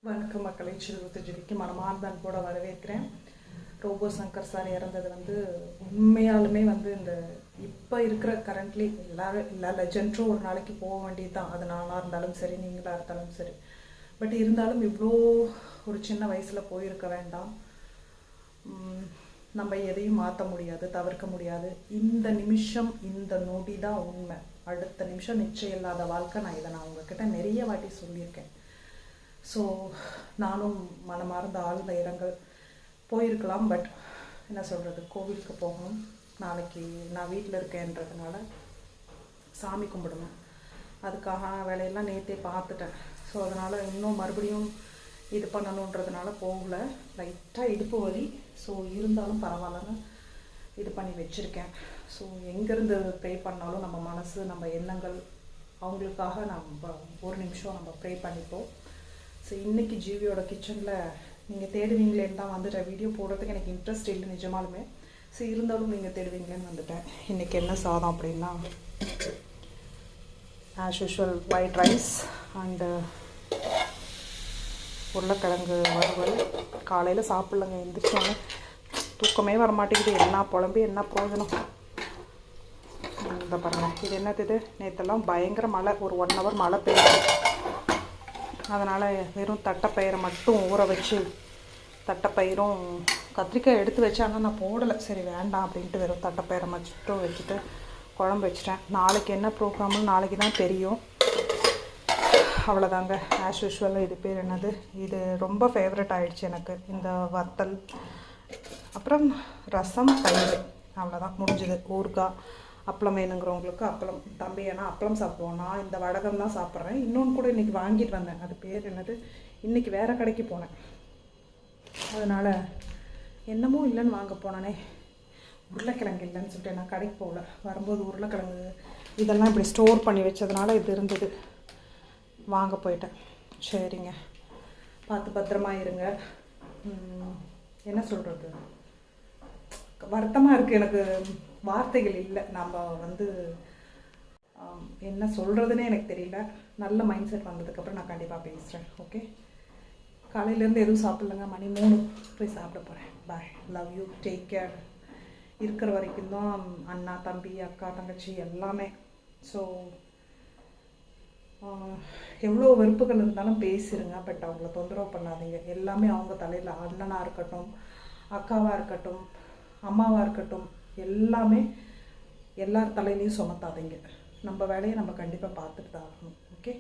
வணக்கம் மக்களை, சிறுவத்துஜிக்கு மனமார்ந்த அன்போட வரவேற்கிறேன். ரோபோ சங்கர் சார் இறந்தது உண்மையாலுமே இந்த இப்போ இருக்கிற கரண்ட்லி எல்லா லெஜெண்டும் ஒரு நாளைக்கு போக வேண்டியது தான். அது நானாக இருந்தாலும் சரி, நீங்களாக இருந்தாலும் சரி. பட் இருந்தாலும் இவ்வளோ ஒரு சின்ன வயசில் போயிருக்க வேண்டாம். நம்ம எதையும் மாற்ற முடியாது, தவிர்க்க முடியாது. இந்த நிமிஷம், இந்த நொடி தான் உண்மை. அடுத்த நிமிஷம் நிச்சயம் இல்லாத வாழ்க்கை. நான் உங்ககிட்ட நிறைய வாட்டி சொல்லியிருக்கேன். ஸோ நானும் மனமார்ந்த ஆழ்ந்த இரங்கல் போயிருக்கலாம். பட் என்ன சொல்கிறது, கோவிலுக்கு போகணும். நாளைக்கு நான் வீட்டில் இருக்கேன்றதுனால சாமி கும்பிடணும். அதுக்காக வேலையெல்லாம் நேற்றே பார்த்துட்டேன். ஸோ அதனால் இன்னும் மறுபடியும் இது பண்ணணுன்றதுனால போகல. லைட்டாக இடுப்பு வலி. ஸோ இருந்தாலும் பரவாயில்லன்னு இது பண்ணி வச்சுருக்கேன். ஸோ எங்கேருந்து ப்ரே பண்ணாலும் நம்ம மனசு, நம்ம எண்ணங்கள், அவங்களுக்காக நம்ம ஒரு நிமிஷம் நம்ம ப்ரே பண்ணிப்போம். ஸோ இன்றைக்கி ஜீவியோட கிச்சனில் நீங்கள் தேடுவீங்களேன்னு தான் வந்துட்டேன். வீடியோ போடுறதுக்கு எனக்கு இன்ட்ரெஸ்ட் இல்லை நிஜமாலுமே. ஸோ இருந்தாலும் நீங்கள் தேடுவீங்களேன்னு வந்துட்டேன். இன்றைக்கி என்ன சாதம் அப்படின்னா, as usual white rice and உருளைக்கிழங்கு வறுவல். காலையில் சாப்பிட்லங்க, எழுந்திரிச்சோன்னே தூக்கமே வரமாட்டேங்குது. என்ன புலம்பி என்ன பிரயோஜனம். இந்த பாருங்கள், இது என்னது, இது நேற்றெல்லாம் பயங்கர மழை. ஒரு 1 hour மழை பெய்யுது. அதனால் வெறும் தட்டைப்பயிரை மட்டும் ஊற வச்சு, தட்டைப்பயிரும் கத்திரிக்காய் எடுத்து வச்சேன். ஆனால் நான் போடலை, சரி வேண்டாம் அப்படின்ட்டு வெறும் தட்டைப்பயிரை மட்டும் வச்சுட்டு குழம்பு வச்சுட்டேன். நாளைக்கு என்ன ப்ரோக்ராம்னு நாளைக்கு தான் தெரியும். அவ்வளோதாங்க. As usual. இது பேர் என்னது, இது ரொம்ப ஃபேவரட் ஆகிடுச்சு எனக்கு, இந்த வத்தல். அப்புறம் ரசம், தயிர், அவ்வளோதான் முடிஞ்சுது. ஊறுகாய், அப்பளம் வேணுங்கிறவங்களுக்கு அப்பளம். தம்பி ஏன்னா அப்பளம் சாப்பிடுவோம், நான் இந்த வடகம் தான் சாப்பிட்றேன். இன்னொன்று கூட இன்றைக்கி வாங்கிட்டு வந்தேன். அது பேர் என்னது, இன்றைக்கி வேறு கடைக்கு போனேன். அதனால் என்னமோ இல்லைன்னு வாங்க போனேனே, உருளைக்கிழங்கு இல்லைன்னு சொல்லிட்டு நான் கடைக்கு போகல. வரும்போது உருளைக்கிழங்கு இதெல்லாம் இப்படி ஸ்டோர் பண்ணி வச்சதுனால இது இருந்தது, வாங்க போயிட்டேன். சரிங்க, பார்த்து பத்திரமா இருங்க. என்ன சொல்கிறது, வருத்தமாக இருக்குது எனக்கு, வார்த்தைகள் இல்லை. நம்ம என்ன சொல்கிறதுனே எனக்கு தெரியல. நல்ல மைண்ட் செட் வந்ததுக்கப்புறம் நான் கண்டிப்பாக பேசுகிறேன். ஓகே, காலையிலேருந்து எதுவும் சாப்பிட்லங்க, மணி 3 போய் சாப்பிட போகிறேன். பாய், லவ் யூ, டேக் கேர். இருக்கிற வரைக்கும் தான் அண்ணா, தம்பி, அக்கா, தங்கச்சி எல்லாமே. ஸோ எவ்வளோ வெறுப்புகள் இருந்தாலும் பேசிடுங்க. பட் அவங்கள தொந்தரவு பண்ணாதீங்க. எல்லாமே அவங்க தலையில், அண்ணனாக இருக்கட்டும், அக்காவாக இருக்கட்டும், அம்மாவாக இருக்கட்டும், எல்லாமே எல்லார் தலையிலையும் சுமத்தாதீங்க. நம்ம வேலையை நம்ம கண்டிப்பாக பார்த்துட்டு தான் ஆகணும். ஓகே.